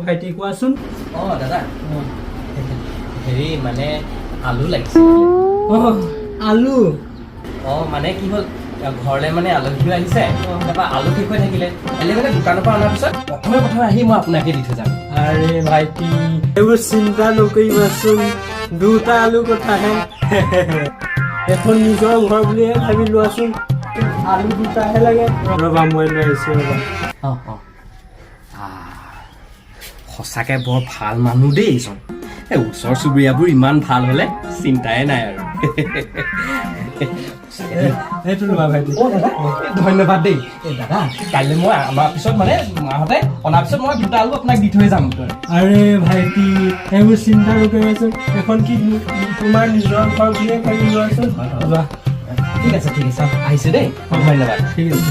ভাইটি কোৱাচোন দাদা হেৰি মানে আলু লাগিছিল আলু মানে কি হ'ল ঘৰলৈ মানে আলহীও আহিছে তাৰপৰা আলু শেষ হৈ থাকিলে এনে মানে দোকানৰ পৰা অনাৰ পিছত প্ৰথমে আহি মই আপোনাকে দি থৈ যাম আৰে ভাইটি এইবোৰ চিন্তা নকৰিবাচোন দুটা আলু কথাহে এখন নিজৰ ঘৰ বুলিহে ভাবি লোৱাচোন আলু দুটাহে লাগে ৰ'বা মই লৈ আহিছোঁ ৰ'বা সঁচাকৈ বৰ ভাল মানুহ দেই এইজন ওচৰ চুবুৰীয়াবোৰ ইমান ভাল হ'লে চিন্তাই নাই আৰু সেইটো লোৱা ভাইটি ধন্যবাদ দেই দাদা কাইলৈ মই আমাৰ পিছত মানে মাহঁতে অনাৰ পিছত মই দুটা আলু আপোনাক দি থৈ যাম আৰে ভাইটি এইবোৰ চিন্তা নকৰিবাচোন এখন কি তোমাৰ নিজৰ ঘৰ বুলিয়ে ভাবি লোৱাচোন লোৱা ঠিক আছে আহিছোঁ দেই ধন্যবাদ ঠিক আছে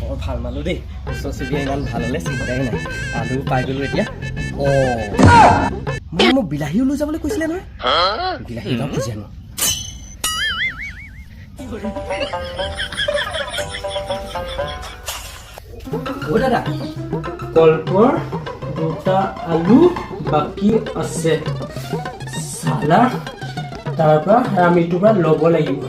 বৰ ভাল মানুহ দেই ওচৰ চুবুৰীয়া ইমান ভাল হ'লে চিন্তাই নাই আলু পাই গ'লো এতিয়া মানে মোক বিলাহীও লৈ যাবলৈ কৈছিলে নহয় বিলাহী এটাও খুজি আনো দাদা কল্পৰ দুটা আলু বাকী আছে চালা তাৰ পৰা আমিটোৰ পৰা ল'ব লাগিব